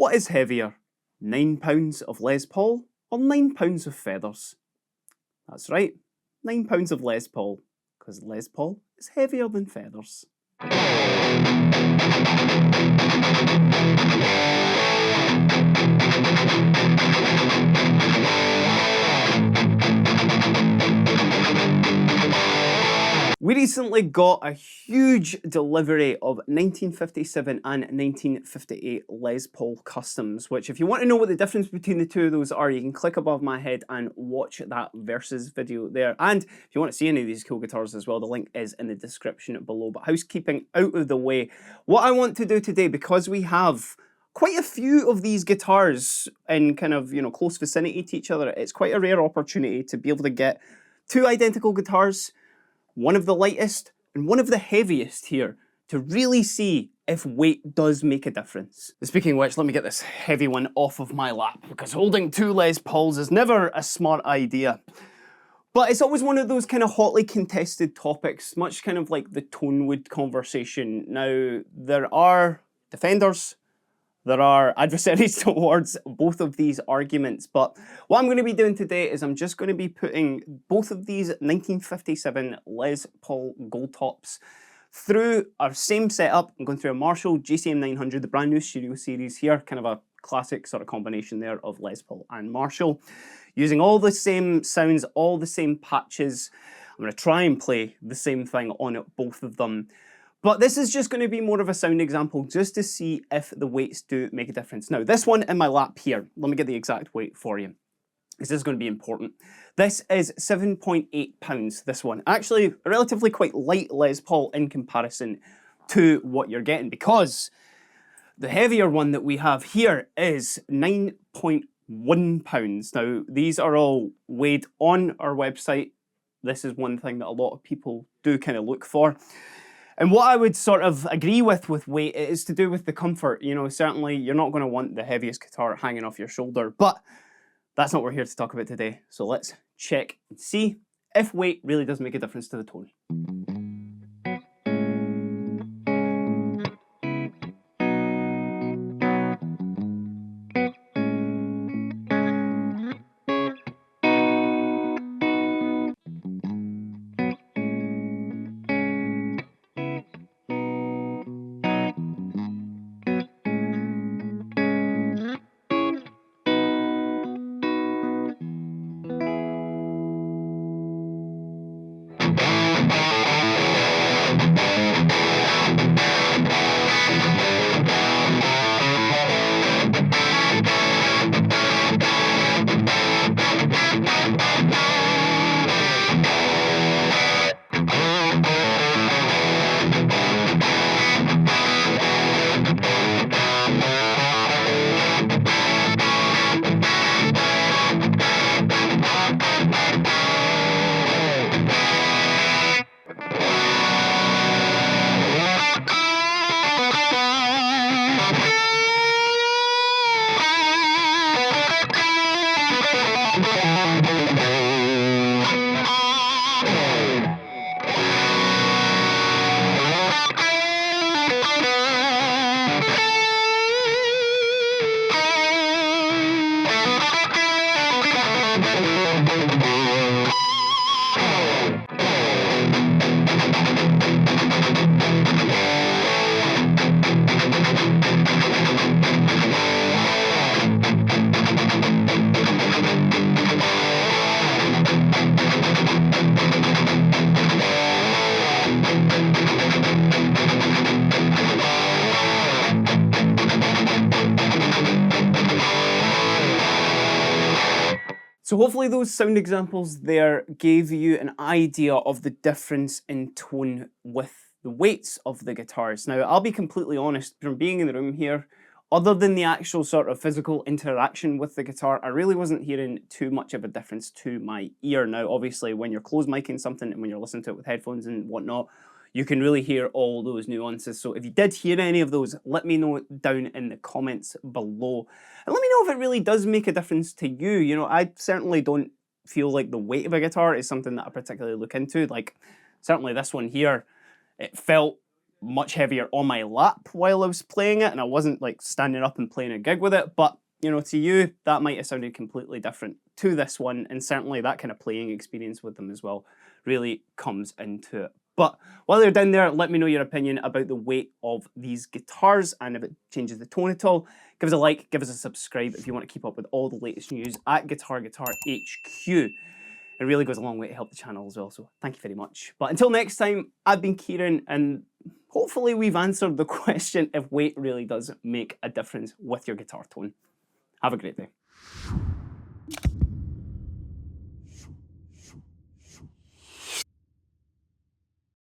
What is heavier, £9 of Les Paul or £9 of feathers? That's right, £9 of Les Paul, because Les Paul is heavier than feathers. We recently got a huge delivery of 1957 and 1958 Les Paul Customs, which if you want to know what the difference between the two of those are, you can click above my head and watch that versus video there. And if you want to see any of these cool guitars as well, the link is in the description below. But housekeeping out of the way, what I want to do today, because we have quite a few of these guitars in kind of, close vicinity to each other, it's quite a rare opportunity to be able to get two identical guitars, one of the lightest and one of the heaviest here, to really see if weight does make a difference. Speaking of which, let me get this heavy one off of my lap, because holding two Les Pauls is never a smart idea. But it's always one of those kind of hotly contested topics, much kind of like the Tonewood conversation. Now, there are defenders, there are adversaries towards both of these arguments, but what I'm going to be doing today is I'm just going to be putting both of these 1957 Les Paul Gold Tops through our same setup. I'm going through a Marshall GCM 900, the brand new Studio Series here, kind of a classic sort of combination there of Les Paul and Marshall, using all the same sounds, all the same patches. I'm going to try and play the same thing on both of them. But this is just going to be more of a sound example just to see if the weights do make a difference. Now, this one in my lap here, let me get the exact weight for you. This is going to be important. This is 7.8 pounds, this one. Actually, a relatively quite light Les Paul in comparison to what you're getting, because the heavier one that we have here is 9.1 pounds. Now, these are all weighed on our website. This is one thing that a lot of people do kind of look for. And what I would sort of agree with weight, it is to do with the comfort. Certainly you're not going to want the heaviest guitar hanging off your shoulder, but that's not what we're here to talk about today. So let's check and see if weight really does make a difference to the tone. So hopefully those sound examples there gave you an idea of the difference in tone with the weights of the guitars. Now, I'll be completely honest, from being in the room here, other than the actual sort of physical interaction with the guitar, I really wasn't hearing too much of a difference to my ear. Now, obviously, when you're closed micing something and when you're listening to it with headphones and whatnot, you can really hear all those nuances. So if you did hear any of those, let me know down in the comments below. And let me know if it really does make a difference to you. You know, I certainly don't feel like the weight of a guitar is something that I particularly look into. Like, certainly this one here, it felt much heavier on my lap while I was playing it, and I wasn't like standing up and playing a gig with it. But you know, to you, that might have sounded completely different to this one, and certainly that kind of playing experience with them as well really comes into it. But while you're down there, let me know your opinion about the weight of these guitars and if it changes the tone at all. Give us a like, give us a subscribe if you want to keep up with all the latest news at Guitar HQ. It really goes a long way to help the channel as well, so thank you very much. But until next time, I've been Kieran, and hopefully we've answered the question if weight really does make a difference with your guitar tone. Have a great day.